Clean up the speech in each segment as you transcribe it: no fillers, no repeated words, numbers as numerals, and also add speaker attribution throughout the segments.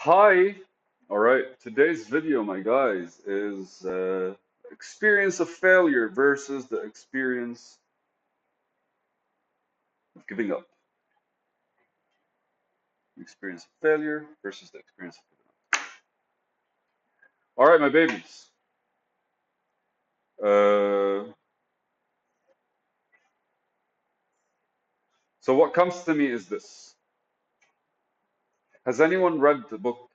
Speaker 1: Hi. All right. Today's video, my guys, is experience of failure versus the experience of giving up. Experience of failure versus the experience of giving up. All right, my babies. Uh, so what comes to me is this. Has anyone read the book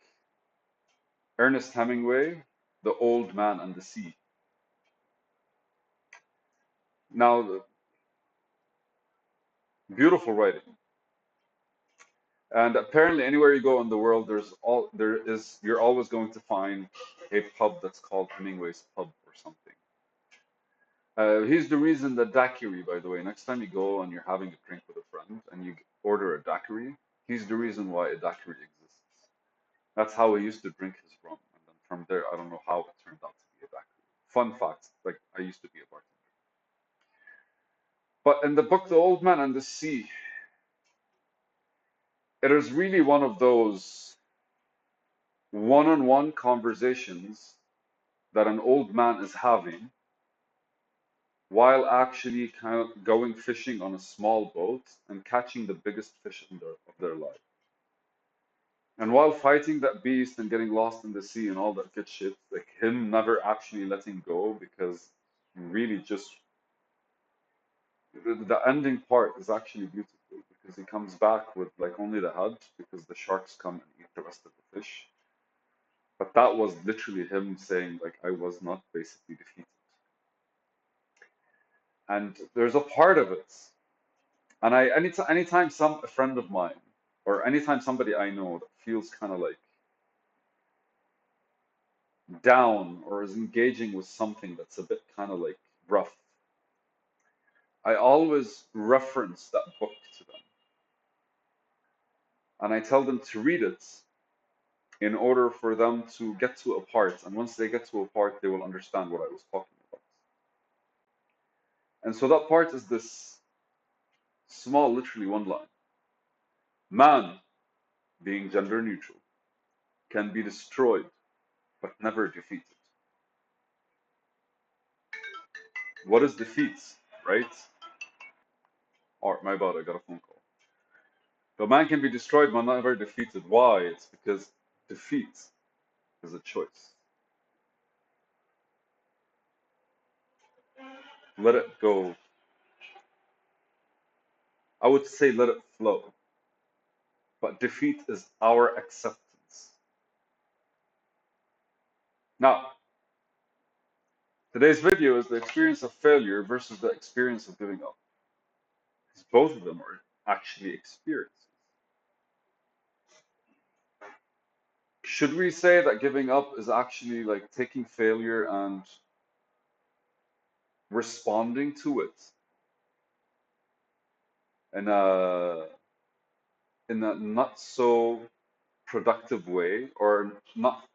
Speaker 1: Ernest Hemingway, The Old Man and the Sea? Now, beautiful writing. And apparently, anywhere you go in the world, you're always going to find a pub that's called Hemingway's Pub or something. Here's the reason the daiquiri, by the way. Next time you go and you're having a drink with a friend and you order a daiquiri, here's the reason why a daiquiri exists. That's how he used to drink his rum. And then from there, I don't know how it turned out to be a daiquiri. Fun fact, like I used to be a bartender. But in the book, The Old Man and the Sea, it is really one of those one-on-one conversations that an old man is having while actually kind of going fishing on a small boat and catching the biggest fish of their life. And while fighting that beast and getting lost in the sea and all that good shit, like him never actually letting go because really just the ending part is actually beautiful because he comes back with like only the head because the sharks come and eat the rest of the fish. But that was literally him saying like I was not basically defeated. And there's a part of it. And anytime a friend of mine or anytime somebody I know that feels kind of like down or is engaging with something that's a bit kind of like rough, I always reference that book to them. And I tell them to read it in order for them to get to a part. And once they get to a part, they will understand what I was talking about. And so that part is this small, literally one line. Man, being gender neutral, can be destroyed, but never defeated. What is defeat, right? Or my bad, I got a phone call. The man can be destroyed, but never defeated. Why? It's because defeat is a choice. Let it go. I would say let it flow. But defeat is our acceptance. Now, today's video is the experience of failure versus the experience of giving up. Because both of them are actually experiences. Should we say that giving up is actually like taking failure and responding to it in a not so productive way, or not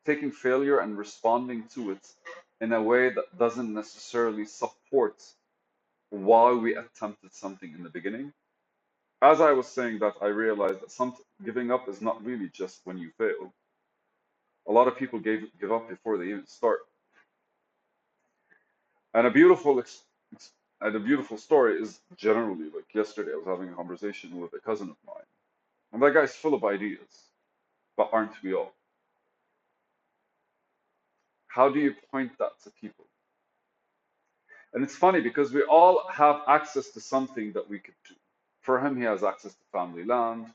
Speaker 1: taking failure and responding to it in a way that doesn't necessarily support why we attempted something in the beginning? As I was saying that, I realized that some giving up is not really just when you fail. A lot of people give up before they even start. And a beautiful story is generally like yesterday I was having a conversation with a cousin of mine, and that guy's full of ideas, but aren't we all? How do you point that to people? And it's funny because we all have access to something that we could do. For him, he has access to family land.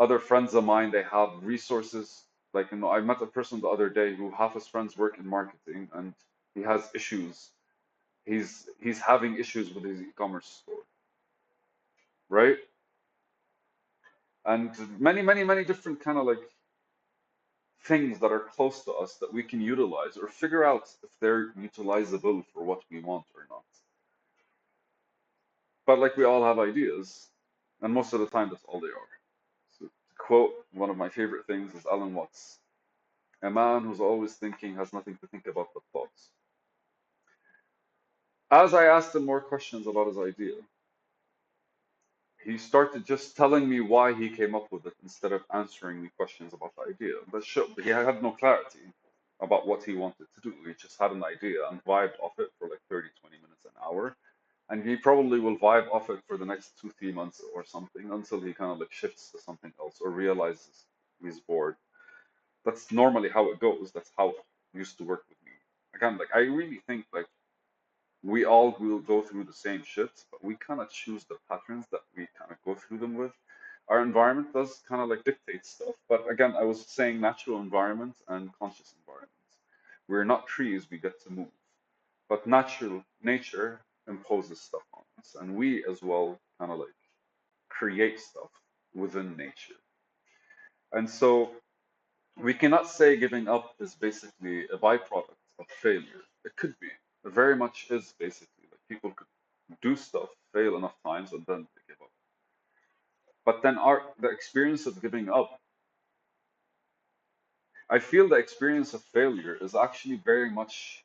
Speaker 1: Other friends of mine, they have resources. Like, I met a person the other day who half his friends work in marketing and he has issues. He's having issues with his e-commerce store, right? And many different kind of like things that are close to us that we can utilize or figure out if they're utilizable for what we want or not. But like we all have ideas, and most of the time that's all they are. So to quote one of my favorite things is Alan Watts. A man who's always thinking has nothing to think about but thoughts. As I asked him more questions about his idea, he started just telling me why he came up with it instead of answering me questions about the idea. But sure, he had no clarity about what he wanted to do. He just had an idea and vibed off it for like 30, 20 minutes, an hour. And he probably will vibe off it for the next 2, 3 months or something until he kind of like shifts to something else or realizes he's bored. That's normally how it goes. That's how it used to work with me. Again, like I really think like we all will go through the same shit, but we kind of choose the patterns that we kind of go through them with. Our environment does kind of like dictate stuff, but again, I was saying natural environment and conscious environments. We're not trees, we get to move, but natural nature imposes stuff on us, and we as well kind of like create stuff within nature. And so we cannot say giving up is basically a byproduct of failure. It could be. It very much is basically like people could do stuff, fail enough times, and then they give up. But then the experience of giving up, I feel the experience of failure is actually very much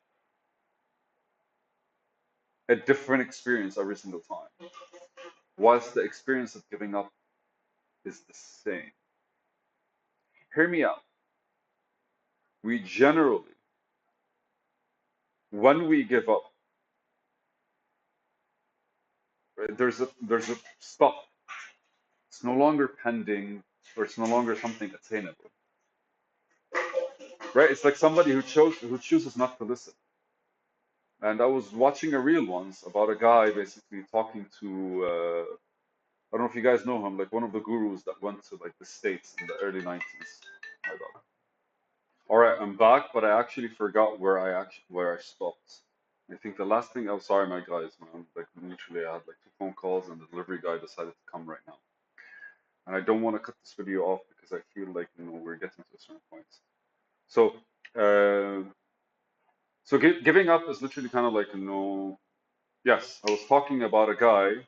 Speaker 1: a different experience every single time, whilst the experience of giving up is the same. Hear me out. We generally, when we give up, right, there's a stop. It's no longer pending, or it's no longer something attainable, right? It's like somebody who chooses not to listen. And I was watching a reel once about a guy basically talking to I don't know if you guys know him, like one of the gurus that went to like the States in the early 90s. My bad. All right, I'm back, but I actually forgot where I stopped. I think the last thing, I'm sorry, my guys, man. Like literally, I had like 2 phone calls, and the delivery guy decided to come right now. And I don't want to cut this video off because I feel like we're getting to a certain point. So, uh, giving up is literally kind of like yes, I was talking about a guy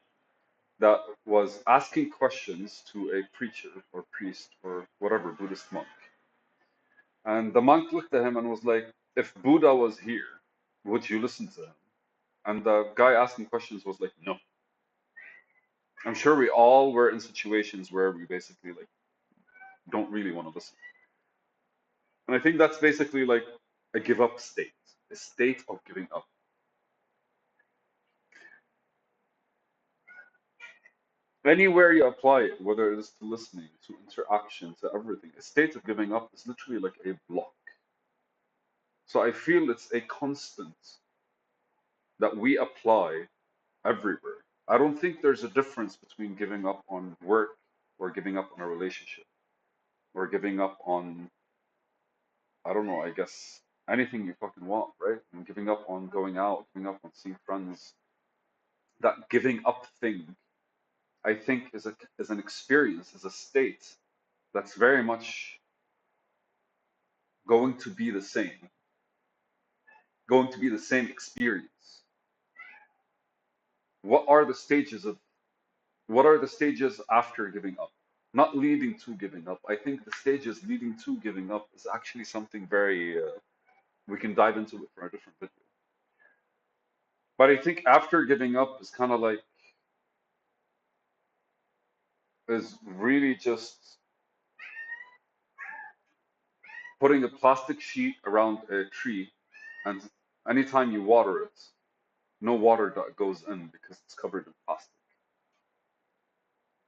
Speaker 1: that was asking questions to a preacher or priest or whatever Buddhist monk, and the monk looked at him and was like, "If Buddha was here, would you listen to him?" And the guy asking questions was like, "No." I'm sure we all were in situations where we basically like don't really want to listen. And I think that's basically like a give up state, a state of giving up. Anywhere you apply it, whether it is to listening, to interaction, to everything, a state of giving up is literally like a block. So I feel it's a constant that we apply everywhere. I don't think there's a difference between giving up on work or giving up on a relationship or giving up on, I don't know, I guess anything you fucking want, right? And giving up on going out, giving up on seeing friends. That giving up thing, I think, is an experience, is a state that's very much going to be the same, going to be the same experience. What are the stages of what are the stages after giving up? Not leading to giving up. I think the stages leading to giving up is actually something very we can dive into it for a different video. But I think after giving up is kind of like is really just putting a plastic sheet around a tree, and anytime you water it, no water that goes in because it's covered in plastic.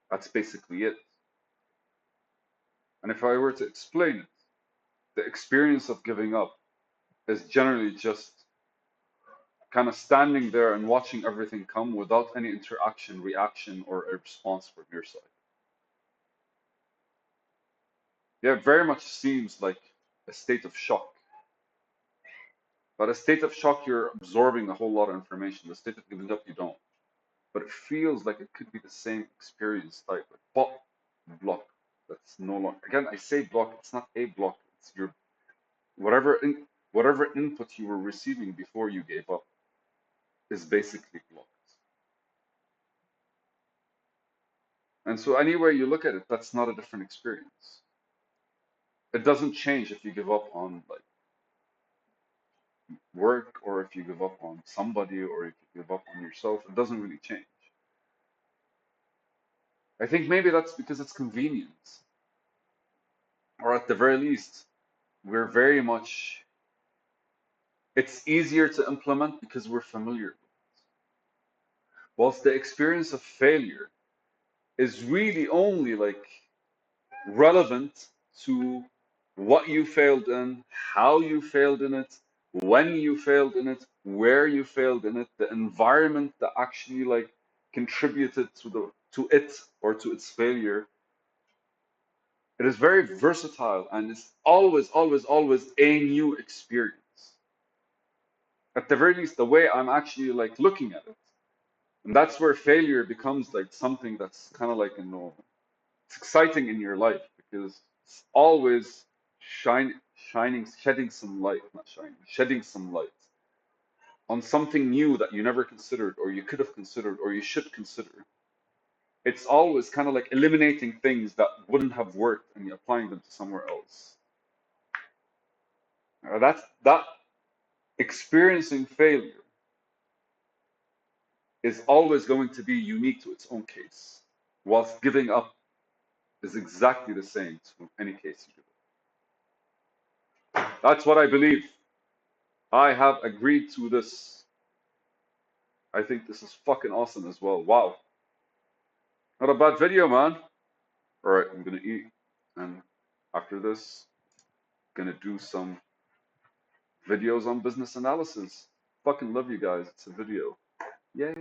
Speaker 1: That's basically it. And if I were to explain it, the experience of giving up is generally just kind of standing there and watching everything come without any interaction, reaction, or a response from your side. Yeah, it very much seems like a state of shock. But a state of shock, you're absorbing a whole lot of information. The state of giving up, you don't. But it feels like it could be the same experience type. Like pop, block. That's no longer. Again, I say block. It's not a block. It's your whatever input you were receiving before you gave up is basically blocked. And so anywhere you look at it, that's not a different experience. It doesn't change if you give up on like work or if you give up on somebody or if you give up on yourself. It doesn't really change. I think maybe that's because it's convenient, or at the very least, we're very much, it's easier to implement because we're familiar. Whilst the experience of failure is really only like relevant to what you failed in, how you failed in it, when you failed in it, where you failed in it, the environment that actually like contributed to it or to its failure. It is very versatile and it's always, always, always a new experience. At the very least, the way I'm actually like looking at it. And that's where failure becomes like something that's kind of like, it's exciting in your life because it's always shedding some light, not shining, shedding some light on something new that you never considered or you could have considered or you should consider. It's always kind of like eliminating things that wouldn't have worked and you're applying them to somewhere else. That experiencing failure is always going to be unique to its own case, whilst giving up is exactly the same to any case you give up. That's what I believe. I have agreed to this. I think this is fucking awesome as well. Wow. Not a bad video, man. All right, I'm gonna eat, and after this, gonna do some videos on business analysis. Fucking love you guys. It's a video. Yay.